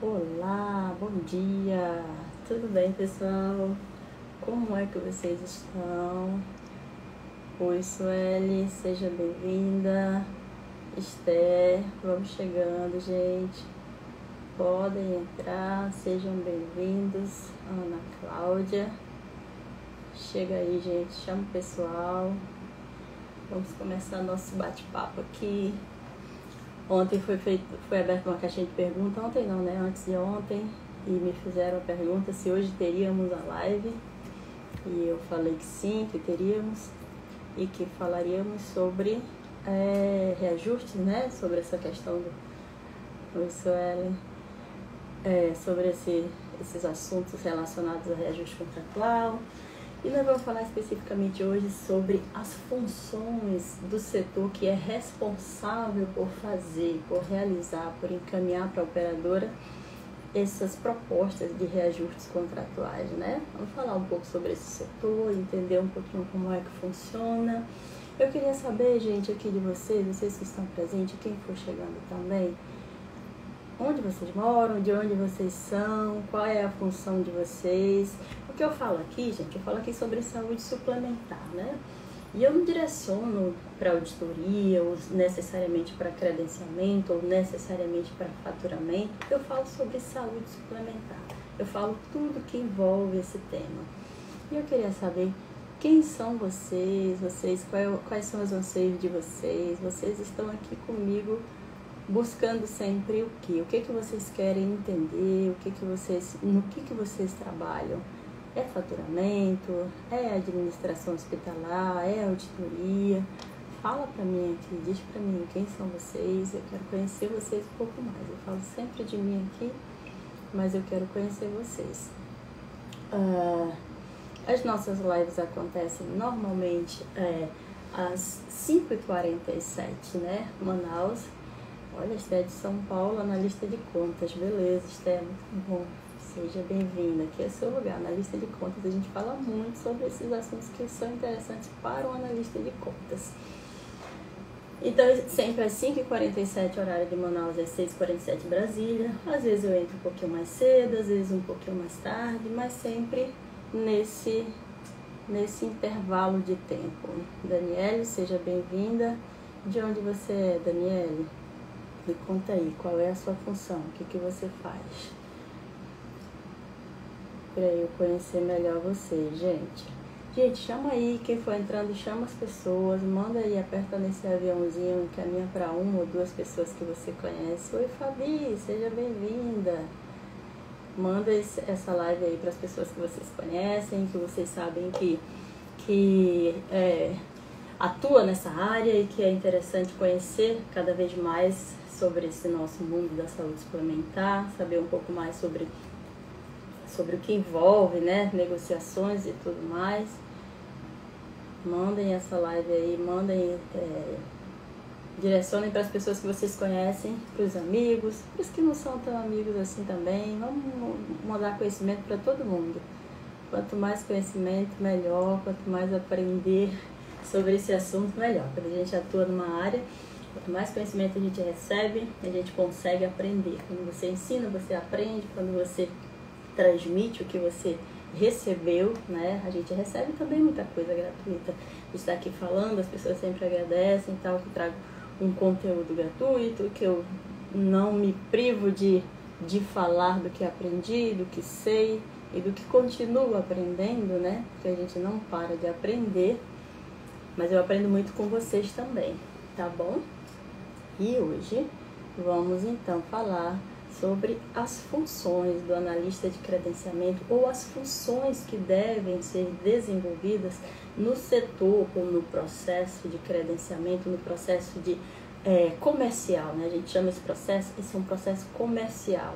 Olá, bom dia! Tudo bem, pessoal? Como é que vocês estão? Oi, Sueli, seja bem-vinda. Esther, vamos chegando, gente. Podem entrar, sejam bem-vindos. Ana Cláudia, chega aí, gente, chama o pessoal. Vamos começar nosso bate-papo aqui. Ontem foi aberta uma caixinha de perguntas, ontem não, né? Antes de ontem, e me fizeram a pergunta se hoje teríamos a live. E eu falei que sim, que teríamos, e que falaríamos sobre reajustes, né? Sobre essa questão do Suelen, sobre esses assuntos relacionados a reajuste contratual. E nós vamos falar especificamente hoje sobre as funções do setor que é responsável por fazer, por realizar, por encaminhar para a operadora essas propostas de reajustes contratuais, né? Vamos falar um pouco sobre esse setor, entender um pouquinho como é que funciona. Eu queria saber, gente, aqui de vocês que estão presentes, quem for chegando também, onde vocês moram, de onde vocês são, qual é a função de vocês. O que eu falo aqui, gente, eu falo aqui sobre saúde suplementar, né? E eu não direciono para auditoria, ou necessariamente para credenciamento, ou necessariamente para faturamento. Eu falo sobre saúde suplementar. Eu falo tudo que envolve esse tema. E eu queria saber quem são vocês, quais são os anseios de vocês. Vocês estão aqui comigo buscando sempre o quê? O que vocês querem entender? No que vocês trabalham? É faturamento? É administração hospitalar? É auditoria? Fala pra mim aqui, diz pra mim quem são vocês. Eu quero conhecer vocês um pouco mais. Eu falo sempre de mim aqui, mas eu quero conhecer vocês. As nossas lives acontecem normalmente às 5h47, né? Manaus. Olha, Esther de São Paulo, analista de contas. Beleza, Esther, muito bom. Seja bem-vinda. Aqui é seu lugar, analista de contas. A gente fala muito sobre esses assuntos que são interessantes para um analista de contas. Então, sempre às 5h47, horário de Manaus, às 6h47, Brasília. Às vezes eu entro um pouquinho mais cedo, às vezes um pouquinho mais tarde, mas sempre nesse intervalo de tempo. Daniele, seja bem-vinda. De onde você é, Daniele? Me conta aí, qual é a sua função, o que você faz? Para eu conhecer melhor você, gente. Gente, chama aí, quem for entrando, chama as pessoas, manda aí, aperta nesse aviãozinho, encaminha para uma ou duas pessoas que você conhece. Oi, Fabi, seja bem-vinda. Manda essa live aí para as pessoas que vocês conhecem, que vocês sabem que atua nessa área e que é interessante conhecer cada vez mais sobre esse nosso mundo da saúde suplementar, saber um pouco mais sobre o que envolve, né, negociações e tudo mais. Mandem essa live aí, direcionem para as pessoas que vocês conhecem, para os amigos, para os que não são tão amigos assim também. Vamos mandar conhecimento para todo mundo. Quanto mais conhecimento, melhor. Quanto mais aprender sobre esse assunto, melhor. Quando a gente atua numa área, quanto mais conhecimento a gente recebe, a gente consegue aprender. Quando você ensina, você aprende. Quando você transmite o que você recebeu, né? A gente recebe também muita coisa gratuita. Estar aqui falando, as pessoas sempre agradecem e tal, que eu trago um conteúdo gratuito, que eu não me privo de falar do que aprendi, do que sei e do que continuo aprendendo, né? Porque a gente não para de aprender, mas eu aprendo muito com vocês também, tá bom? E hoje vamos então falar sobre as funções do analista de credenciamento ou as funções que devem ser desenvolvidas no setor ou no processo de credenciamento, no processo de comercial, né? A gente chama esse é um processo comercial,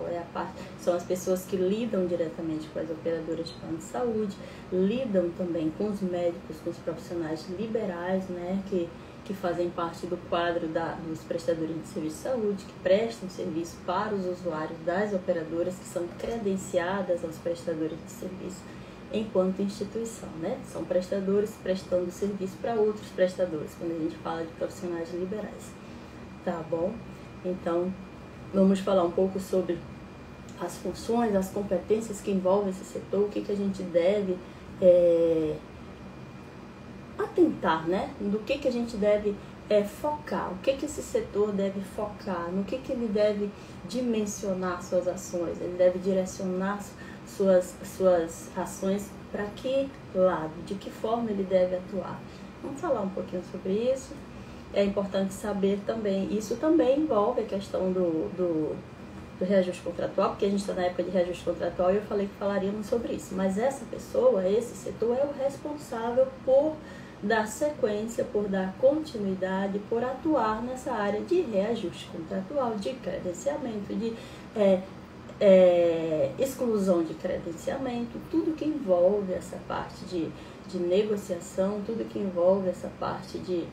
são as pessoas que lidam diretamente com as operadoras de plano de saúde, lidam também com os médicos, com os profissionais liberais, né? Que fazem parte do quadro dos prestadores de serviço de saúde, que prestam serviço para os usuários das operadoras que são credenciadas aos prestadores de serviço enquanto instituição, né? São prestadores prestando serviço para outros prestadores, quando a gente fala de profissionais liberais, tá bom? Então, vamos falar um pouco sobre as funções, as competências que envolvem esse setor, o que a gente deve atentar, né? Do que a gente deve focar, o que esse setor deve focar, no que ele deve dimensionar suas ações, ele deve direcionar suas ações para que lado, de que forma ele deve atuar. Vamos falar um pouquinho sobre isso. É importante saber também, isso também envolve a questão do reajuste contratual, porque a gente está na época de reajuste contratual e eu falei que falaríamos sobre isso, mas essa pessoa, esse setor é o responsável por dar sequência, por dar continuidade, por atuar nessa área de reajuste contratual, de credenciamento, de exclusão de credenciamento, tudo que envolve essa parte de negociação, tudo que envolve essa parte de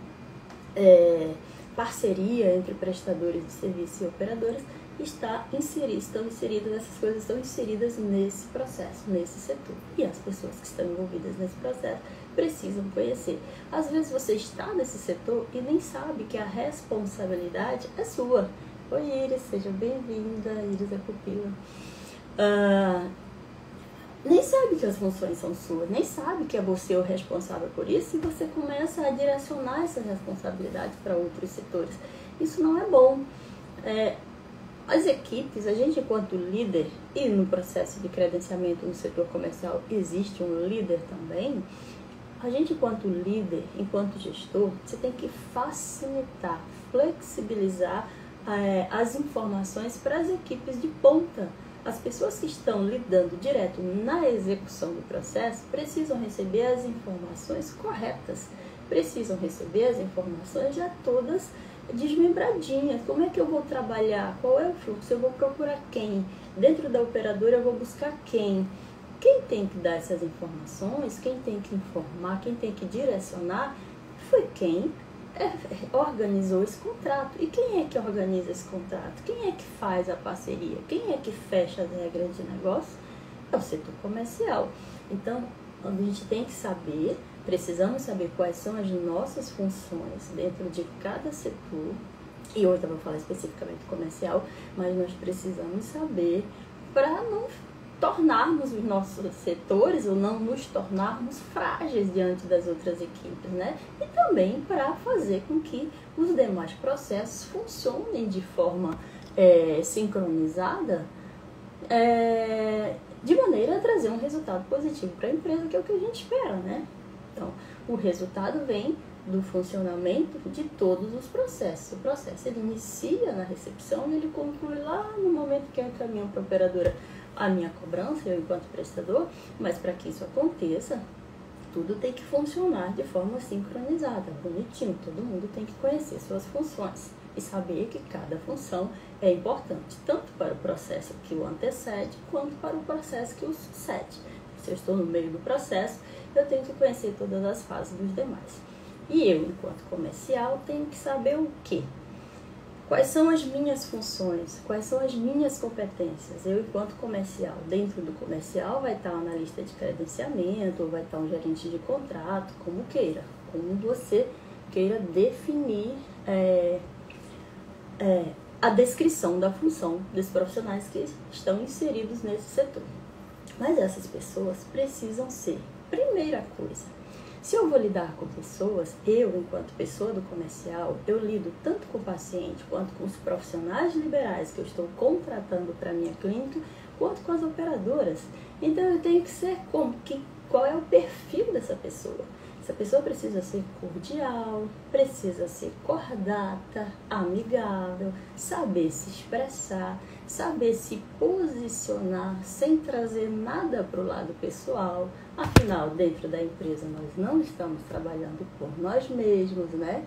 parceria entre prestadores de serviço e operadoras, estão inseridas, essas coisas estão inseridas nesse processo, nesse setor. E as pessoas que estão envolvidas nesse processo precisam conhecer. Às vezes você está nesse setor e nem sabe que a responsabilidade é sua. Oi, Iris, seja bem-vinda. Iris é pupila. Nem sabe que as funções são suas, nem sabe que é você o responsável por isso, e você começa a direcionar essa responsabilidade para outros setores. Isso não é bom. As equipes, a gente enquanto líder, e no processo de credenciamento no setor comercial existe um líder também, a gente enquanto líder, enquanto gestor, você tem que facilitar, flexibilizar as informações para as equipes de ponta. As pessoas que estão lidando direto na execução do processo precisam receber as informações corretas, precisam receber as informações já todas desmembradinhas. Como é que eu vou trabalhar? Qual é o fluxo? Eu vou procurar quem? Dentro da operadora eu vou buscar quem? Quem tem que dar essas informações, quem tem que informar, quem tem que direcionar, foi quem organizou esse contrato. E quem é que organiza esse contrato? Quem é que faz a parceria? Quem é que fecha as regras de negócio? É o setor comercial. Então, a gente tem que saber, precisamos saber quais são as nossas funções dentro de cada setor. E hoje eu vou falar especificamente comercial, mas nós precisamos saber para não tornarmos os nossos setores ou não nos tornarmos frágeis diante das outras equipes, né? E também para fazer com que os demais processos funcionem de forma sincronizada, de maneira a trazer um resultado positivo para a empresa, que é o que a gente espera, né? Então, o resultado vem do funcionamento de todos os processos. O processo ele inicia na recepção e ele conclui lá no momento que eu encaminho para a operadora a minha cobrança, eu enquanto prestador, mas para que isso aconteça, tudo tem que funcionar de forma sincronizada, bonitinho, todo mundo tem que conhecer suas funções e saber que cada função é importante, tanto para o processo que o antecede, quanto para o processo que o sucede. Se eu estou no meio do processo, eu tenho que conhecer todas as fases dos demais. E eu, enquanto comercial, tenho que saber o quê? Quais são as minhas funções? Quais são as minhas competências? Eu, enquanto comercial, dentro do comercial vai estar um analista de credenciamento, ou vai estar um gerente de contrato, como queira, como você queira definir a descrição da função desses profissionais que estão inseridos nesse setor. Mas essas pessoas precisam ser, primeira coisa, se eu vou lidar com pessoas, eu, enquanto pessoa do comercial, eu lido tanto com o paciente, quanto com os profissionais liberais que eu estou contratando para a minha clínica, quanto com as operadoras. Então, eu tenho que ser qual é o perfil dessa pessoa? Essa pessoa precisa ser cordial, precisa ser cordata, amigável, saber se expressar, saber se posicionar sem trazer nada para o lado pessoal. Afinal, dentro da empresa, nós não estamos trabalhando por nós mesmos, né?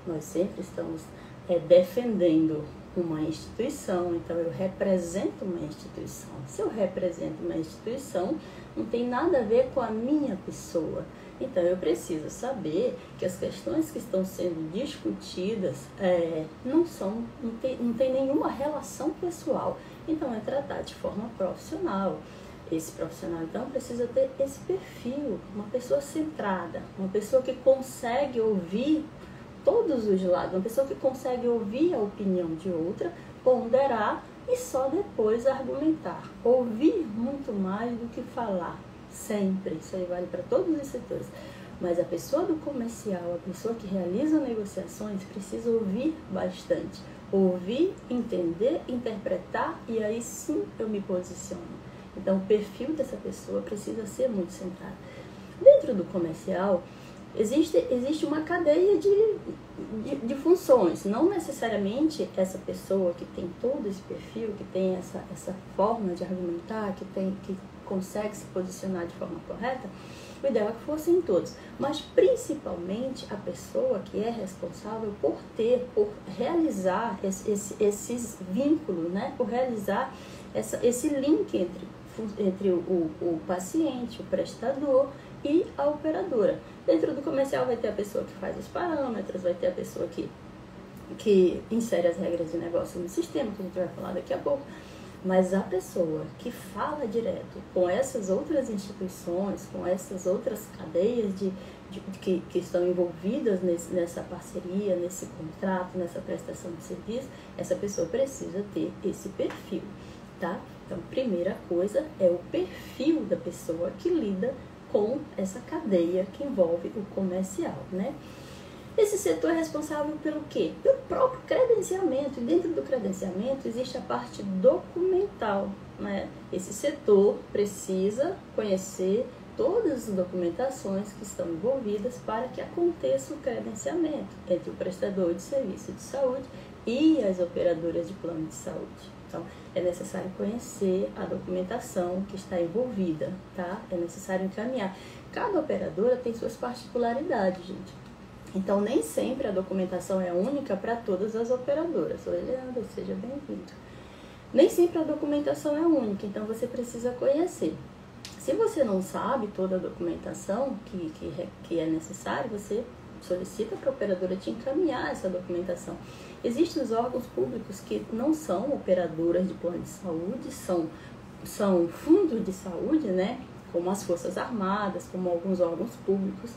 Nós sempre estamos defendendo uma instituição, então eu represento uma instituição. Se eu represento uma instituição, não tem nada a ver com a minha pessoa. Então, eu preciso saber que as questões que estão sendo discutidas não tem nenhuma relação pessoal. Então, é tratar de forma profissional. Esse profissional, então, precisa ter esse perfil, uma pessoa centrada, uma pessoa que consegue ouvir todos os lados, uma pessoa que consegue ouvir a opinião de outra, ponderar e só depois argumentar. Ouvir muito mais do que falar, sempre. Isso aí vale para todos os setores. Mas a pessoa do comercial, a pessoa que realiza negociações, precisa ouvir bastante. Ouvir, entender, interpretar, e aí sim eu me posiciono. Então o perfil dessa pessoa precisa ser muito centrado. Dentro do comercial, existe uma cadeia de funções. Não necessariamente essa pessoa que tem todo esse perfil, que tem essa forma de argumentar, que consegue se posicionar de forma correta, o ideal é que fossem todos. Mas principalmente a pessoa que é responsável por realizar esses vínculos, né? Por realizar esse link entre o paciente, o prestador e a operadora. Dentro do comercial vai ter a pessoa que faz os parâmetros, vai ter a pessoa que insere as regras de negócio no sistema, que a gente vai falar daqui a pouco. Mas a pessoa que fala direto com essas outras instituições, com essas outras cadeias que estão envolvidas nessa parceria, nesse contrato, nessa prestação de serviço, essa pessoa precisa ter esse perfil, tá? Então, primeira coisa é o perfil da pessoa que lida com essa cadeia que envolve o comercial, né? Esse setor é responsável pelo quê? Pelo próprio credenciamento. E dentro do credenciamento existe a parte documental, né? Esse setor precisa conhecer todas as documentações que estão envolvidas para que aconteça o credenciamento entre o prestador de serviço de saúde e as operadoras de plano de saúde. Então, é necessário conhecer a documentação que está envolvida, tá? É necessário encaminhar. Cada operadora tem suas particularidades, gente. Então, nem sempre a documentação é única para todas as operadoras. Oi, Leandro, seja bem-vindo. Nem sempre a documentação é única, então você precisa conhecer. Se você não sabe toda a documentação que é necessária, você solicita para a operadora te encaminhar essa documentação. Existem os órgãos públicos que não são operadoras de plano de saúde, são fundos de saúde, né? Como as Forças Armadas, como alguns órgãos públicos.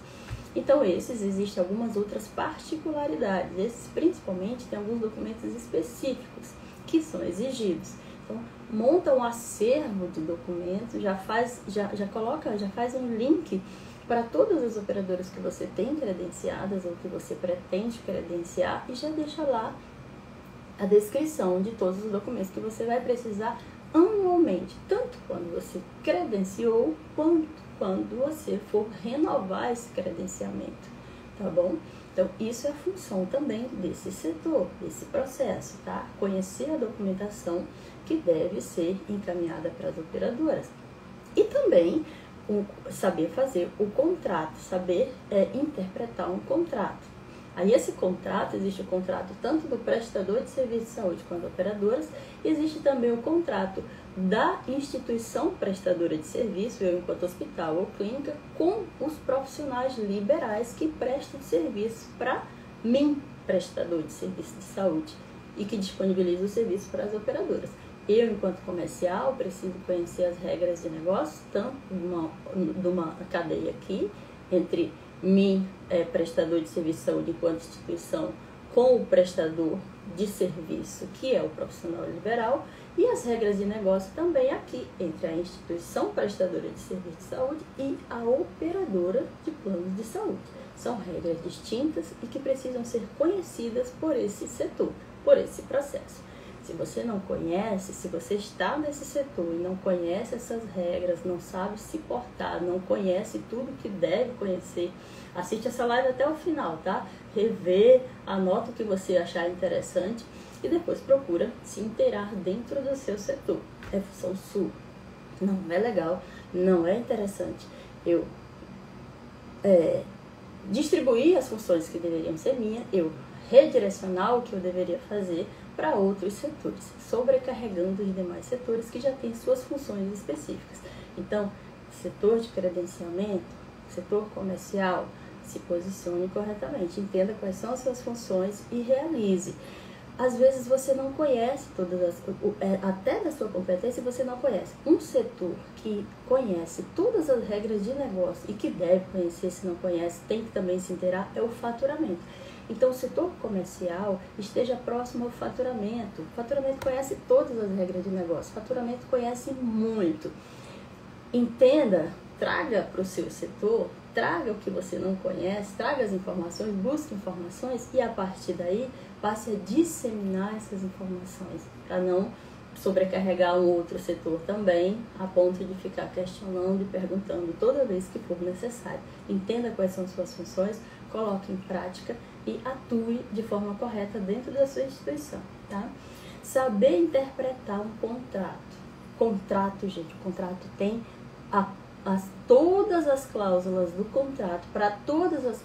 Então, existem algumas outras particularidades. Esses, principalmente, tem alguns documentos específicos que são exigidos. Então, monta um acervo de documentos, já faz um link para todas as operadoras que você tem credenciadas ou que você pretende credenciar e já deixa lá a descrição de todos os documentos que você vai precisar anualmente, tanto quando você credenciou, quanto quando você for renovar esse credenciamento, tá bom? Então, isso é a função também desse setor, desse processo, tá? Conhecer a documentação que deve ser encaminhada para as operadoras. E também saber fazer o contrato, saber interpretar um contrato. Aí esse contrato, existe o contrato tanto do prestador de serviço de saúde quanto operadoras, existe também o contrato da instituição prestadora de serviço, eu enquanto hospital ou clínica, com os profissionais liberais que prestam serviço para mim, prestador de serviço de saúde, e que disponibiliza o serviço para as operadoras. Eu, enquanto comercial, preciso conhecer as regras de negócio, tanto de uma cadeia aqui, entre mim, prestador de serviço de saúde enquanto instituição, com o prestador de serviço, que é o profissional liberal, e as regras de negócio também aqui, entre a instituição prestadora de serviço de saúde e a operadora de planos de saúde. São regras distintas e que precisam ser conhecidas por esse setor, por esse processo. Se você não conhece, se você está nesse setor e não conhece essas regras, não sabe se portar, não conhece tudo que deve conhecer, assiste essa live até o final, tá? Revê, anota o que você achar interessante e depois procura se inteirar dentro do seu setor. É função sua. Não é legal, não é interessante eu distribuir as funções que deveriam ser minhas, eu redirecionar o que eu deveria fazer para outros setores, sobrecarregando os demais setores que já têm suas funções específicas. Então, setor de credenciamento, setor comercial, se posicione corretamente, entenda quais são as suas funções e realize. Às vezes você não conhece até da sua competência você não conhece. Um setor que conhece todas as regras de negócio e que deve conhecer, se não conhece, tem que também se inteirar, é o faturamento. Então, o setor comercial esteja próximo ao faturamento. O faturamento conhece todas as regras de negócio. O faturamento conhece muito. Entenda, traga para o seu setor, traga o que você não conhece, traga as informações, busque informações e a partir daí passe a disseminar essas informações para não sobrecarregar um outro setor também, a ponto de ficar questionando e perguntando toda vez que for necessário. Entenda quais são suas funções, coloque em prática e atue de forma correta dentro da sua instituição, tá? Saber interpretar um contrato. Contrato, gente, o contrato tem todas as cláusulas do contrato. Para todas as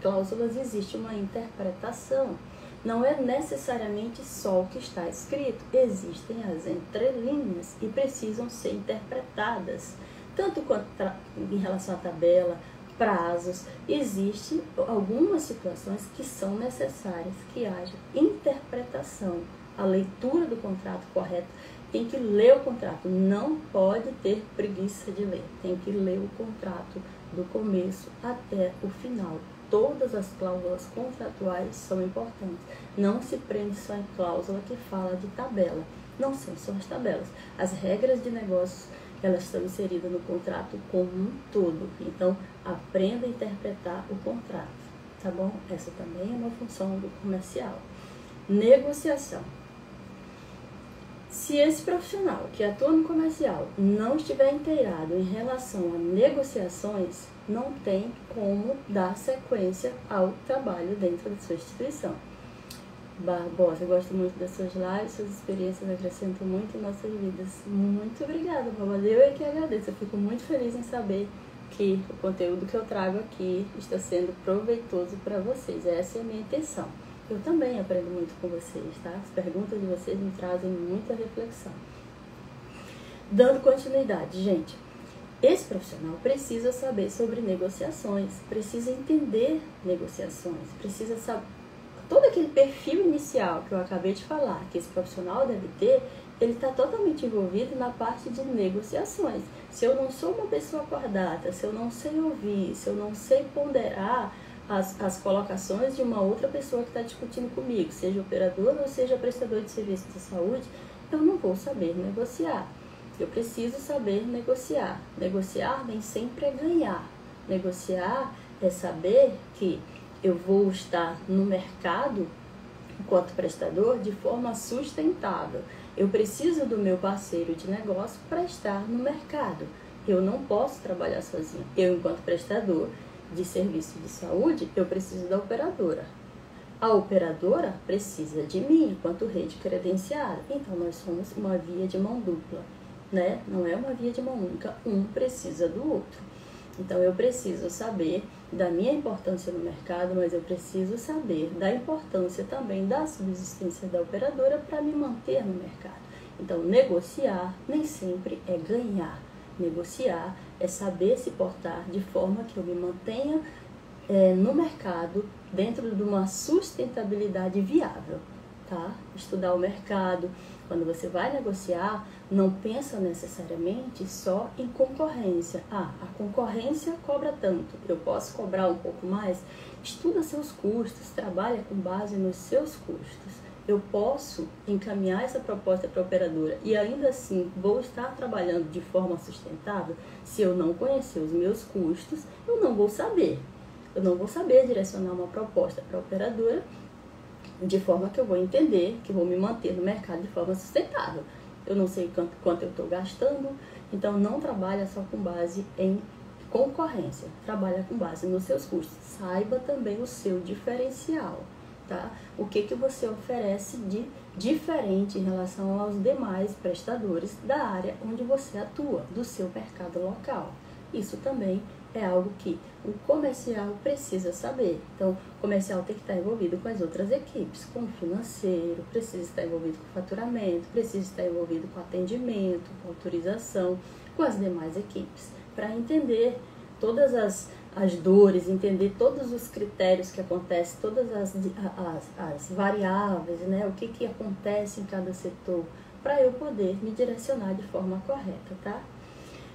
cláusulas existe uma interpretação. Não é necessariamente só o que está escrito. Existem as entrelinhas e precisam ser interpretadas. Tanto quanto em relação à tabela, prazos, existem algumas situações que são necessárias que haja interpretação. A leitura do contrato correta, tem que ler o contrato, não pode ter preguiça de ler, tem que ler o contrato do começo até o final. Todas as cláusulas contratuais são importantes, não se prende só em cláusula que fala de tabela, não são só as tabelas, as regras de negócios, elas estão inseridas no contrato como um todo, então aprenda a interpretar o contrato, tá bom? Essa também é uma função do comercial. Negociação. Se esse profissional que atua no comercial não estiver inteirado em relação a negociações, não tem como dar sequência ao trabalho dentro da sua instituição. Barbosa, eu gosto muito das suas lives, suas experiências acrescentam muito em nossas vidas. Muito obrigada, Barbosa. Eu é que agradeço, eu fico muito feliz em saber que o conteúdo que eu trago aqui está sendo proveitoso para vocês. Essa é a minha intenção. Eu também aprendo muito com vocês, tá? As perguntas de vocês me trazem muita reflexão. Dando continuidade, gente. Esse profissional precisa saber sobre negociações, precisa entender negociações, precisa saber todo aquele perfil inicial que eu acabei de falar, que esse profissional deve ter, ele está totalmente envolvido na parte de negociações. Se eu não sou uma pessoa acordada, se eu não sei ouvir, se eu não sei ponderar as colocações de uma outra pessoa que está discutindo comigo, seja operador ou seja prestador de serviço de saúde, eu não vou saber negociar. Eu preciso saber negociar. Negociar nem sempre é ganhar. Negociar é saber que eu vou estar no mercado, enquanto prestador, de forma sustentável. Eu preciso do meu parceiro de negócio para estar no mercado. Eu não posso trabalhar sozinho. Eu, enquanto prestador de serviço de saúde, eu preciso da operadora. A operadora precisa de mim, enquanto rede credenciada. Então, nós somos uma via de mão dupla, né? Não é uma via de mão única, um precisa do outro. Então, eu preciso saber da minha importância no mercado, mas eu preciso saber da importância também da subsistência da operadora para me manter no mercado. Então, negociar nem sempre é ganhar. Negociar é saber se portar de forma que eu me mantenha no mercado dentro de uma sustentabilidade viável, tá? Estudar o mercado. Quando você vai negociar, não pensa necessariamente só em concorrência. Ah, a concorrência cobra tanto, eu posso cobrar um pouco mais? Estuda seus custos, trabalha com base nos seus custos. Eu posso encaminhar essa proposta para a operadora e ainda assim vou estar trabalhando de forma sustentável? Se eu não conhecer os meus custos, eu não vou saber. Eu não vou saber direcionar uma proposta para a operadora de forma que eu vou entender que vou me manter no mercado de forma sustentável. Eu não sei quanto eu estou gastando, então não trabalha só com base em concorrência, trabalha com base nos seus custos. Saiba também o seu diferencial, tá? O que você oferece de diferente em relação aos demais prestadores da área onde você atua, do seu mercado local. Isso também é algo que o comercial precisa saber. Então, o comercial tem que estar envolvido com as outras equipes, com o financeiro, precisa estar envolvido com o faturamento, precisa estar envolvido com o atendimento, com a autorização, com as demais equipes, para entender todas as dores, entender todos os critérios que acontecem, todas as variáveis, né? O que acontece em cada setor, para eu poder me direcionar de forma correta, tá?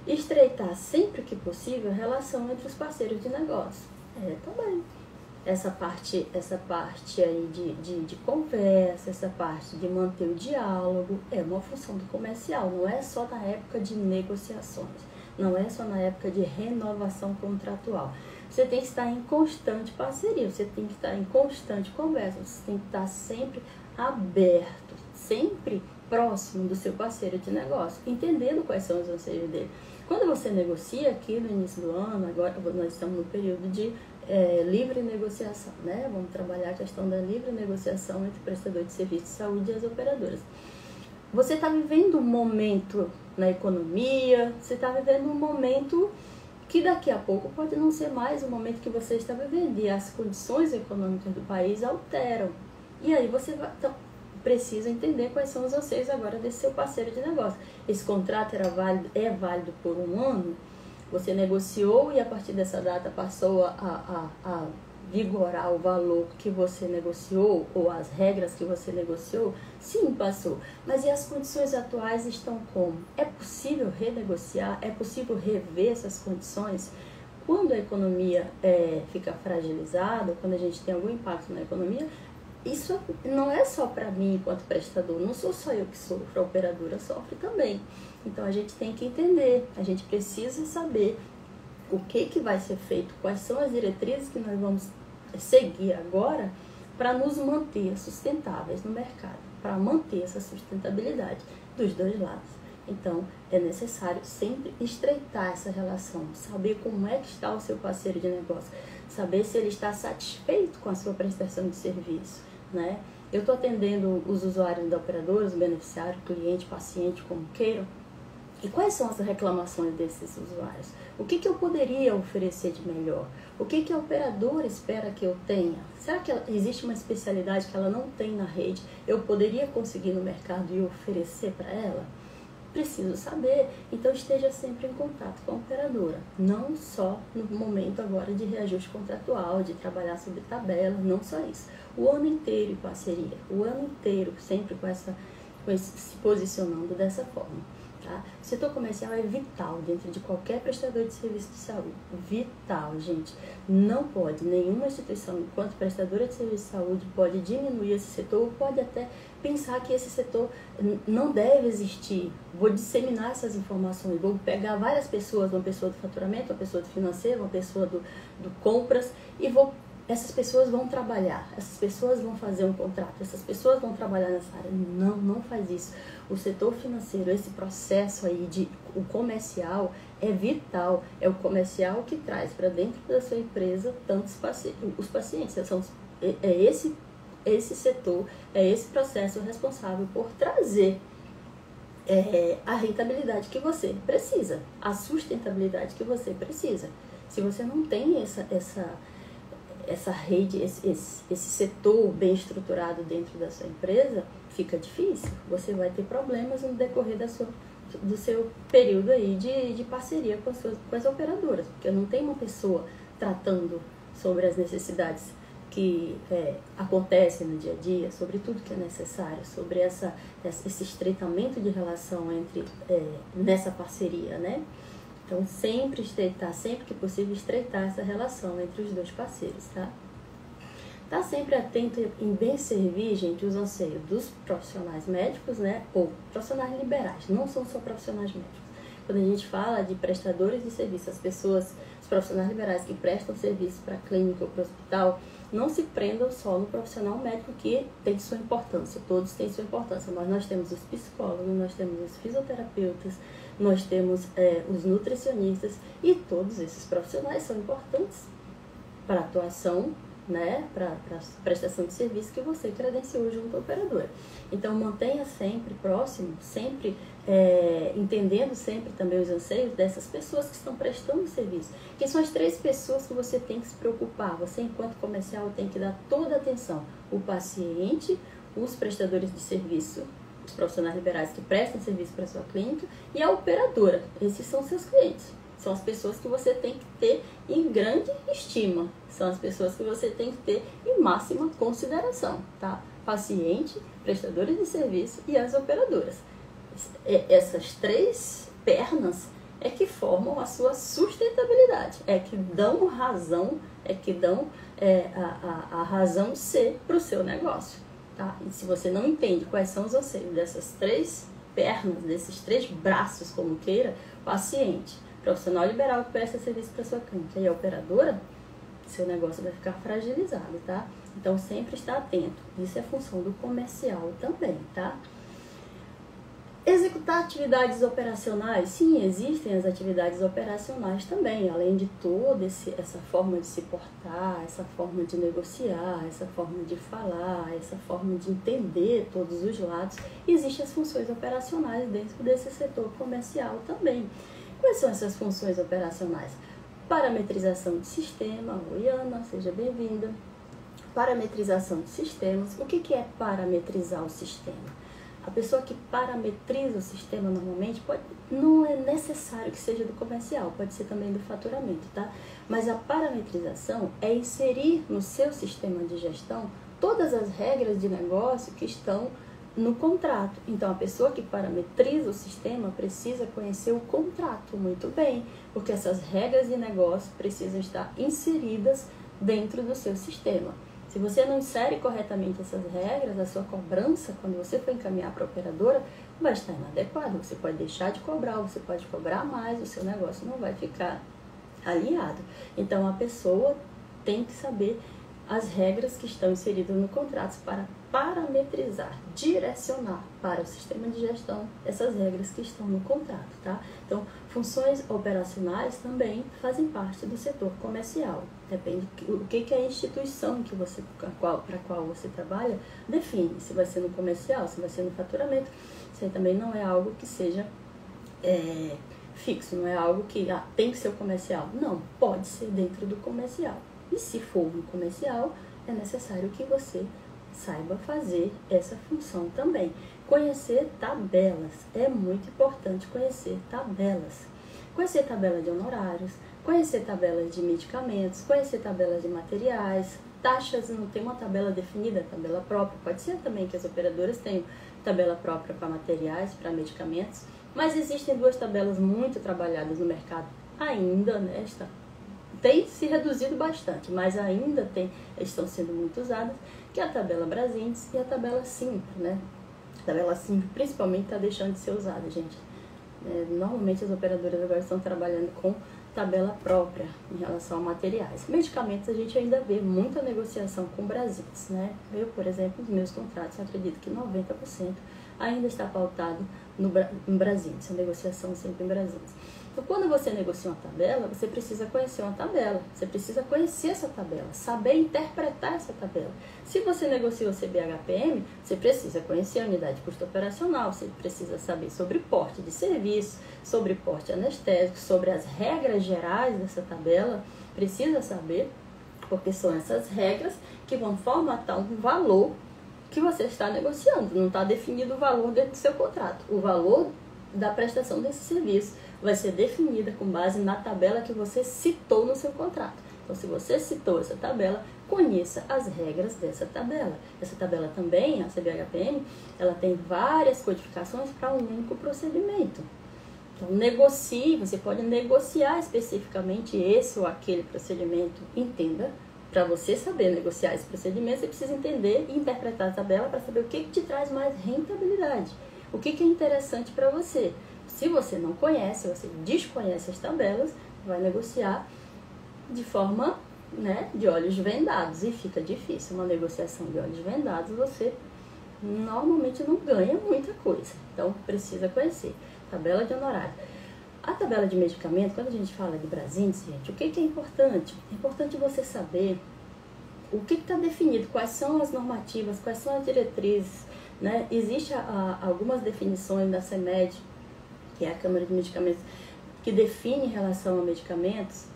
Estreitar sempre que possível a relação entre os parceiros de negócio. Também. essa parte aí de conversa, essa parte de manter o diálogo, é uma função do comercial, não é só na época de negociações, não é só na época de renovação contratual. Você tem que estar em constante parceria, você tem que estar em constante conversa, você tem que estar sempre aberto, sempre próximo do seu parceiro de negócio, entendendo quais são os anseios dele. Quando você negocia aqui no início do ano, agora nós estamos no período de livre negociação, né? Vamos trabalhar a questão da livre negociação entre o prestador de serviço de saúde e as operadoras. Você está vivendo um momento na economia, você está vivendo um momento que daqui a pouco pode não ser mais o momento que você está vivendo, e as condições econômicas do país alteram. E aí você precisa entender quais são os anseios agora desse seu parceiro de negócio. Esse contrato é válido por um ano, você negociou e a partir dessa data passou a vigorar o valor que você negociou ou as regras que você negociou? Sim, passou. Mas e as condições atuais estão como? É possível renegociar? É possível rever essas condições? Quando a economia fica fragilizada, quando a gente tem algum impacto na economia, isso não é só para mim enquanto prestador, não sou só eu que sofro, a operadora sofre também. Então a gente tem que entender, a gente precisa saber o que vai ser feito, quais são as diretrizes que nós vamos seguir agora para nos manter sustentáveis no mercado, para manter essa sustentabilidade dos dois lados. Então é necessário sempre estreitar essa relação, saber como é que está o seu parceiro de negócio, saber se ele está satisfeito com a sua prestação de serviço, né? Eu estou atendendo os usuários da operadora, os beneficiários, cliente, paciente, como queiram. E quais são as reclamações desses usuários? O que eu poderia oferecer de melhor? O que a operadora espera que eu tenha? Será que existe uma especialidade que ela não tem na rede? Eu poderia conseguir no mercado e oferecer para ela? Preciso saber. Então esteja sempre em contato com a operadora. Não só no momento agora de reajuste contratual, de trabalhar sobre tabela, não só isso. O ano inteiro em parceria, o ano inteiro sempre se posicionando dessa forma. Tá? O setor comercial é vital dentro de qualquer prestador de serviço de saúde. Vital, gente. Não pode, nenhuma instituição, enquanto prestadora de serviço de saúde, pode diminuir esse setor, ou pode até pensar que esse setor não deve existir. Vou disseminar essas informações, vou pegar várias pessoas, uma pessoa do faturamento, uma pessoa do financeiro, uma pessoa do compras, e essas pessoas vão trabalhar, essas pessoas vão fazer um contrato, essas pessoas vão trabalhar nessa área. Não faz isso. O setor financeiro, esse processo aí o comercial é vital. É o comercial que traz para dentro da sua empresa tantos os pacientes. Esse setor, é esse processo responsável por trazer a rentabilidade que você precisa, a sustentabilidade que você precisa. Se você não tem essa rede, esse setor bem estruturado dentro da sua empresa, fica difícil. Você vai ter problemas no decorrer do seu período aí de parceria com as operadoras, porque não tem uma pessoa tratando sobre as necessidades que acontecem no dia a dia, sobre tudo que é necessário, sobre esse estreitamento de relação nessa parceria, né? Então, sempre que possível, estreitar essa relação entre os dois parceiros, tá? Tá sempre atento em bem servir, gente, os anseios dos profissionais médicos, né? Ou profissionais liberais, não são só profissionais médicos. Quando a gente fala de prestadores de serviço, os profissionais liberais que prestam serviço para a clínica ou para o hospital, não se prendam só no profissional médico, que tem sua importância, todos têm sua importância, mas nós temos os psicólogos, nós temos os fisioterapeutas, nós temos os nutricionistas, e todos esses profissionais são importantes para a atuação, né, para a prestação de serviço que você credenciou junto à operadora. Então mantenha sempre próximo, sempre entendendo sempre também os anseios dessas pessoas que estão prestando serviço, que são as 3 pessoas que você tem que se preocupar. Você, enquanto comercial, tem que dar toda a atenção: o paciente, os prestadores de serviço, os profissionais liberais que prestam serviço para a sua clínica, e a operadora. Esses são seus clientes. São as pessoas que você tem que ter em grande estima. São as pessoas que você tem que ter em máxima consideração, tá? Paciente, prestadores de serviço e as operadoras. Essas 3 pernas é que formam a sua sustentabilidade, é que dão razão, é que dão a razão de ser para o seu negócio, tá? E se você não entende quais são os anseios dessas três pernas, desses três braços, como queira, paciente, profissional liberal que presta serviço para sua clínica e a operadora, seu negócio vai ficar fragilizado, tá? Então, sempre está atento. Isso é função do comercial também, tá? Executar atividades operacionais. Sim, existem as atividades operacionais também, além de toda essa forma de se portar, essa forma de negociar, essa forma de falar, essa forma de entender todos os lados. Existem as funções operacionais dentro desse setor comercial também. Quais são essas funções operacionais? Parametrização de sistema. Oi, Ana, seja bem-vinda. Parametrização de sistemas. O que é parametrizar o sistema? A pessoa que parametriza o sistema normalmente não é necessário que seja do comercial, pode ser também do faturamento, tá? Mas a parametrização é inserir no seu sistema de gestão todas as regras de negócio que estão no contrato. Então, a pessoa que parametriza o sistema precisa conhecer o contrato muito bem, porque essas regras de negócio precisam estar inseridas dentro do seu sistema. Se você não insere corretamente essas regras, a sua cobrança, quando você for encaminhar para a operadora, vai estar inadequada. Você pode deixar de cobrar, você pode cobrar mais, o seu negócio não vai ficar alinhado. Então, a pessoa tem que saber as regras que estão inseridas no contrato para parametrizar, direcionar para o sistema de gestão essas regras que estão no contrato, tá? Então, funções operacionais também fazem parte do setor comercial. Depende do que a instituição para a qual você trabalha define, se vai ser no comercial, se vai ser no faturamento. Isso aí também não é algo que seja fixo, não é algo que tem que ser o comercial. Não, pode ser dentro do comercial. E se for no comercial, é necessário que você saiba fazer essa função também. Conhecer tabelas, é muito importante conhecer tabelas. Conhecer tabela de honorários, conhecer tabelas de medicamentos, conhecer tabelas de materiais, taxas, não tem uma tabela definida, tabela própria. Pode ser também que as operadoras tenham tabela própria para materiais, para medicamentos, mas existem duas tabelas muito trabalhadas no mercado ainda, né? Tem se reduzido bastante, mas ainda estão sendo muito usadas, que é a tabela Brasintes e a tabela Simples, né? A tabela Simples principalmente está deixando de ser usada, gente. Normalmente as operadoras agora estão trabalhando com tabela própria em relação a materiais. Medicamentos a gente ainda vê muita negociação com Brasintes, né? Eu, por exemplo, nos meus contratos, acredito que 90% ainda está pautado em Brasintes, a negociação sempre em Brasintes. Então, quando você negocia uma tabela, você precisa conhecer uma tabela, você precisa conhecer essa tabela, saber interpretar essa tabela. Se você negocia o CBHPM, você precisa conhecer a unidade de custo operacional, você precisa saber sobre porte de serviço, sobre porte anestésico, sobre as regras gerais dessa tabela, precisa saber, porque são essas regras que vão formatar um valor que você está negociando. Não está definido o valor dentro do seu contrato. O valor da prestação desse serviço vai ser definida com base na tabela que você citou no seu contrato. Então, se você citou essa tabela, conheça as regras dessa tabela. Essa tabela também, a CBHPM, ela tem várias codificações para um único procedimento. Então, negocie, você pode negociar especificamente esse ou aquele procedimento. Entenda, para você saber negociar esse procedimento, você precisa entender e interpretar a tabela para saber o que te traz mais rentabilidade. O que é interessante para você. Se você não conhece, você desconhece as tabelas, vai negociar de forma, de olhos vendados e fica difícil. Uma negociação de olhos vendados, você normalmente não ganha muita coisa. Então, precisa conhecer. Tabela de honorário. A tabela de medicamento, quando a gente fala de Brasintes, gente, o que é importante? É importante você saber o que está definido, quais são as normativas, quais são as diretrizes, né? Existem algumas definições da CMED, que é a Câmara de Medicamentos, que define em relação a medicamentos.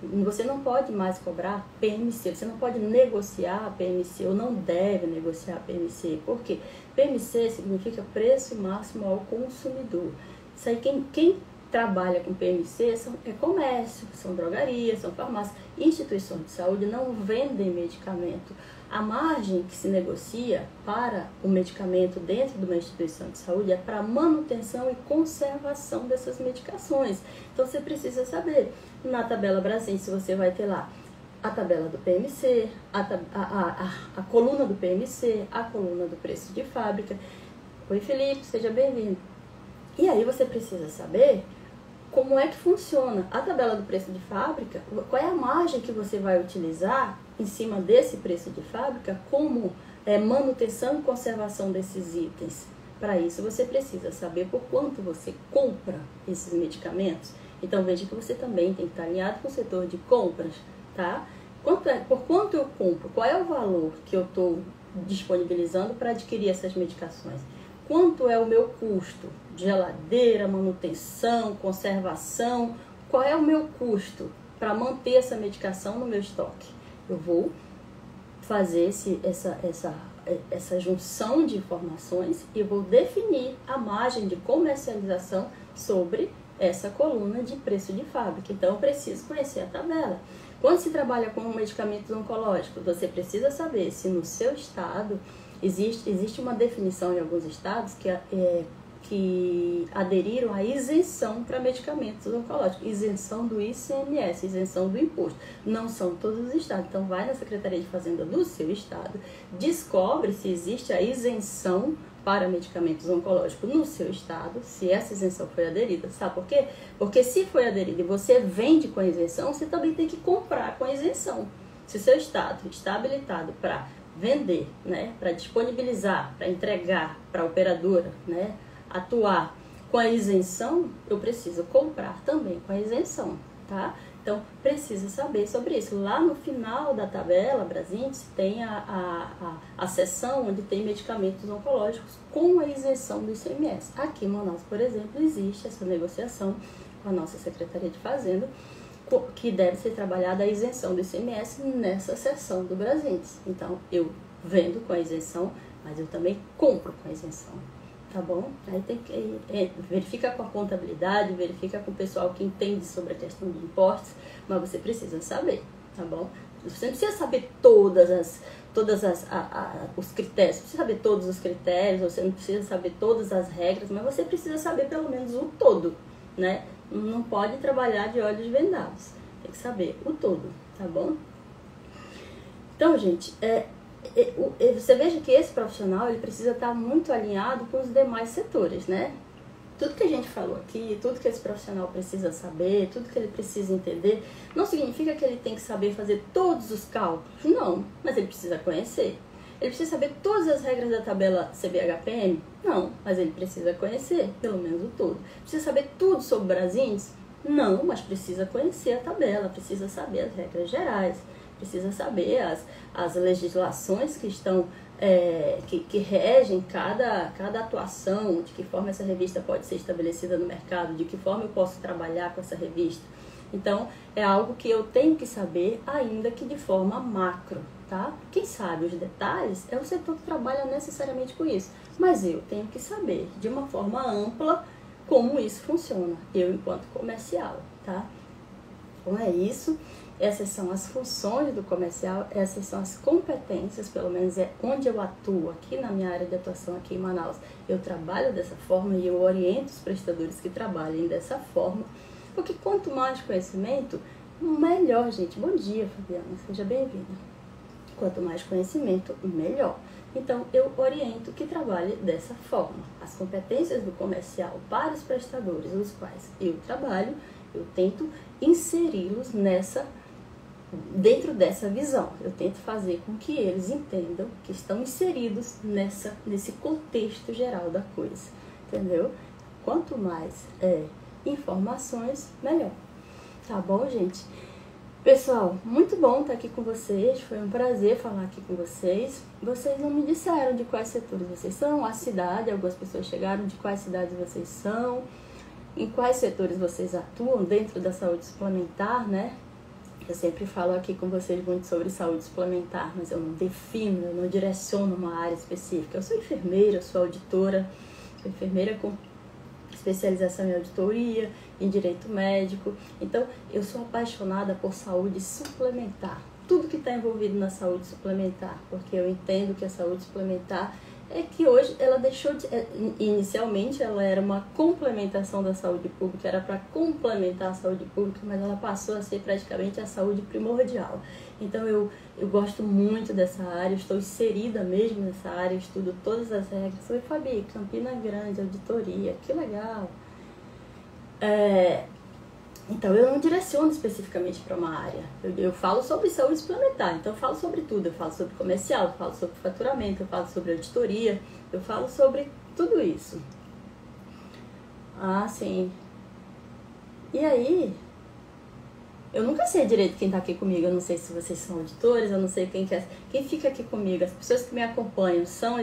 Você não pode mais cobrar PMC, você não pode negociar a PMC, ou não deve negociar a PMC. Por quê? PMC significa preço máximo ao consumidor. Isso aí, quem trabalha com PMC é comércio, são drogarias, são farmácias. Instituições de saúde não vendem medicamento. A margem que se negocia para o medicamento dentro de uma instituição de saúde é para manutenção e conservação dessas medicações. Então, você precisa saber, na tabela Brasintes, você vai ter lá a tabela do PMC, a coluna do PMC, a coluna do preço de fábrica. Oi, Felipe, seja bem-vindo. E aí você precisa saber como é que funciona a tabela do preço de fábrica, qual é a margem que você vai utilizar em cima desse preço de fábrica como manutenção e conservação desses itens. Para isso você precisa saber por quanto você compra esses medicamentos. Então veja que você também tem que estar alinhado com o setor de compras, tá? Por quanto eu compro? Qual é o valor que eu estou disponibilizando para adquirir essas medicações? Quanto é o meu custo de geladeira, manutenção, conservação? Qual é o meu custo para manter essa medicação no meu estoque? Eu vou fazer essa junção de informações e vou definir a margem de comercialização sobre essa coluna de preço de fábrica. Então, eu preciso conhecer a tabela. Quando se trabalha com medicamentos oncológicos, você precisa saber se no seu estado existe uma definição em alguns estados que aderiram à isenção para medicamentos oncológicos, isenção do ICMS, isenção do imposto. Não são todos os estados. Então, vai na Secretaria de Fazenda do seu estado, descobre se existe a isenção para medicamentos oncológicos no seu estado, se essa isenção foi aderida. Sabe por quê? Porque se foi aderida e você vende com a isenção, você também tem que comprar com a isenção. Se o seu estado está habilitado para vender, né, para disponibilizar, para entregar para a operadora, né, atuar com a isenção, eu preciso comprar também com a isenção, tá? Então, precisa saber sobre isso. Lá no final da tabela, Brasíndice, tem a seção onde tem medicamentos oncológicos com a isenção do ICMS. Aqui em Manaus, por exemplo, existe essa negociação com a nossa Secretaria de Fazenda, que deve ser trabalhada a isenção do ICMS nessa seção do Brasíndice. Então, eu vendo com a isenção, mas eu também compro com a isenção. Tá bom? Aí tem que verifica com a contabilidade, verifica com o pessoal que entende sobre a questão de impostos, mas você precisa saber, tá bom? Você não precisa saber os critérios, você precisa saber todos os critérios, você não precisa saber todas as regras, mas você precisa saber pelo menos o todo, né? Não pode trabalhar de olhos vendados, tem que saber o todo, tá bom? Então, gente, você veja que esse profissional ele precisa estar muito alinhado com os demais setores, né? Tudo que a gente falou aqui, tudo que esse profissional precisa saber, tudo que ele precisa entender, não significa que ele tem que saber fazer todos os cálculos, não, mas ele precisa conhecer. Ele precisa saber todas as regras da tabela CBHPM? Não, mas ele precisa conhecer, pelo menos o todo. Precisa saber tudo sobre Brasíndice? Não, mas precisa conhecer a tabela, precisa saber as regras gerais. Precisa saber as legislações que estão, que regem cada atuação, de que forma essa revista pode ser estabelecida no mercado, de que forma eu posso trabalhar com essa revista. Então, é algo que eu tenho que saber, ainda que de forma macro, tá? Quem sabe os detalhes é o setor que trabalha necessariamente com isso, mas eu tenho que saber, de uma forma ampla, como isso funciona, eu enquanto comercial, tá? Então, é isso. Essas são as funções do comercial, essas são as competências, pelo menos é onde eu atuo aqui na minha área de atuação aqui em Manaus. Eu trabalho dessa forma e eu oriento os prestadores que trabalhem dessa forma, porque quanto mais conhecimento, melhor, gente. Bom dia, Fabiana, seja bem-vinda. Quanto mais conhecimento, melhor. Então, eu oriento que trabalhe dessa forma. As competências do comercial para os prestadores, os quais eu trabalho, eu tento inseri-los dentro dessa visão. Eu tento fazer com que eles entendam que estão inseridos nesse contexto geral da coisa, entendeu? Quanto mais informações, melhor. Tá bom, gente? Pessoal, muito bom estar aqui com vocês, foi um prazer falar aqui com vocês. Vocês não me disseram de quais setores vocês são, a cidade, algumas pessoas chegaram, de quais cidades vocês são, em quais setores vocês atuam dentro da saúde suplementar, né? Eu sempre falo aqui com vocês muito sobre saúde suplementar, mas eu não defino, eu não direciono uma área específica. Eu sou enfermeira, sou auditora, sou enfermeira com especialização em auditoria, em direito médico. Então, eu sou apaixonada por saúde suplementar. Tudo que está envolvido na saúde suplementar, porque eu entendo que a saúde suplementar é que hoje ela deixou de... Inicialmente ela era uma complementação da saúde pública, era para complementar a saúde pública, mas ela passou a ser praticamente a saúde primordial. Então eu gosto muito dessa área, estou inserida mesmo nessa área, estudo todas as regras. Oi, Fabi, Campina Grande, auditoria, que legal. Então, eu não direciono especificamente para uma área. Eu falo sobre saúde suplementar, então eu falo sobre tudo. Eu falo sobre comercial, eu falo sobre faturamento, eu falo sobre auditoria, eu falo sobre tudo isso. Ah, sim. E aí, eu nunca sei direito quem está aqui comigo. Eu não sei se vocês são auditores, eu não sei quem fica aqui comigo. As pessoas que me acompanham são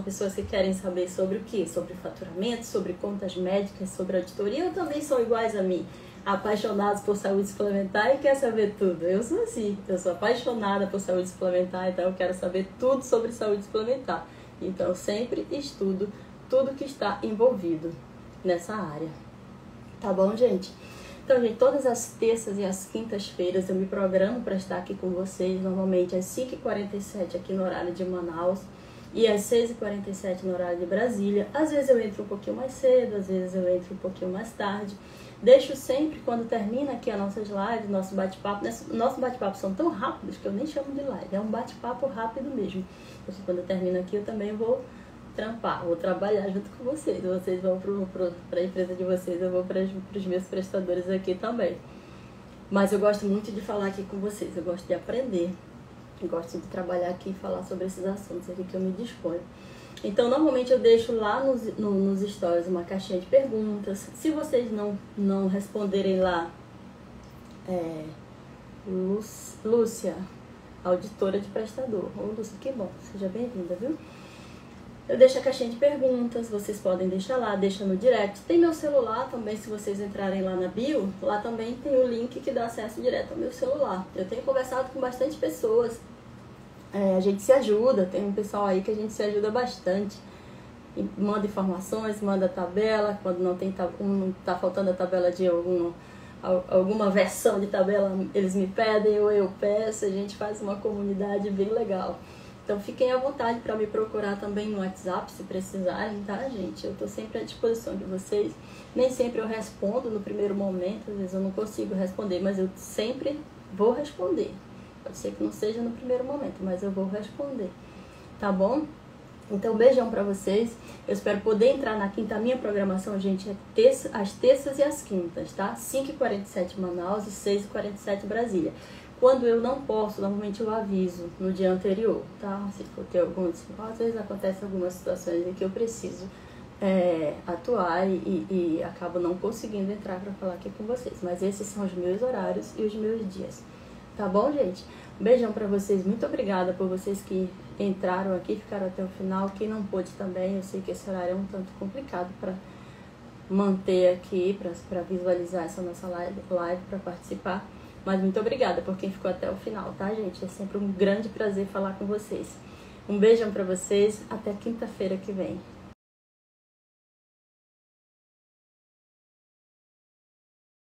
pessoas que querem saber sobre o quê? Sobre faturamento, sobre contas médicas, sobre auditoria, ou também são iguais a mim? Apaixonados por saúde suplementar e quer saber tudo. Eu sou assim, eu sou apaixonada por saúde suplementar, então eu quero saber tudo sobre saúde suplementar. Então eu sempre estudo tudo que está envolvido nessa área. Tá bom, gente? Então, gente, todas as terças e as quintas-feiras eu me programo para estar aqui com vocês, normalmente às 5h47 aqui no horário de Manaus e às 6h47 no horário de Brasília. Às vezes eu entro um pouquinho mais cedo, às vezes eu entro um pouquinho mais tarde. Deixo sempre, quando termina aqui as nossas lives, nosso bate-papo. Nossos bate-papos são tão rápidos que eu nem chamo de live. É um bate-papo rápido mesmo. Porque quando eu termino aqui, eu também vou trampar, vou trabalhar junto com vocês. Vocês vão para a empresa de vocês, eu vou para os meus prestadores aqui também. Mas eu gosto muito de falar aqui com vocês. Eu gosto de aprender. Eu gosto de trabalhar aqui e falar sobre esses assuntos aqui que eu me disponho. Então, normalmente eu deixo lá nos stories uma caixinha de perguntas. Se vocês não responderem lá, Lúcia, auditora de prestador. Ô, Lúcia, que bom, seja bem-vinda, viu? Eu deixo a caixinha de perguntas, vocês podem deixar lá, deixa no direct. Tem meu celular também, se vocês entrarem lá na bio, lá também tem o link que dá acesso direto ao meu celular. Eu tenho conversado com bastante pessoas. A gente se ajuda, tem um pessoal aí que a gente se ajuda bastante. E manda informações, manda tabela, quando não tá faltando a tabela de alguma versão de tabela, eles me pedem ou eu peço, a gente faz uma comunidade bem legal. Então fiquem à vontade para me procurar também no WhatsApp, se precisarem, tá, gente? Eu tô sempre à disposição de vocês. Nem sempre eu respondo no primeiro momento, às vezes eu não consigo responder, mas eu sempre vou responder. Pode ser que não seja no primeiro momento, mas eu vou responder, tá bom? Então, beijão pra vocês. Eu espero poder entrar na quinta. A minha programação, gente, é às terças e às quintas, tá? 5h47 Manaus e 6h47 Brasília. Quando eu não posso, normalmente eu aviso no dia anterior, tá? Se for ter às vezes acontecem algumas situações em que eu preciso atuar e acabo não conseguindo entrar para falar aqui com vocês. Mas esses são os meus horários e os meus dias. Tá bom, gente? Um beijão pra vocês. Muito obrigada por vocês que entraram aqui, ficaram até o final. Quem não pôde também, eu sei que esse horário é um tanto complicado para manter aqui, para visualizar essa nossa live para participar. Mas muito obrigada por quem ficou até o final, tá, gente? É sempre um grande prazer falar com vocês. Um beijão pra vocês. Até quinta-feira que vem.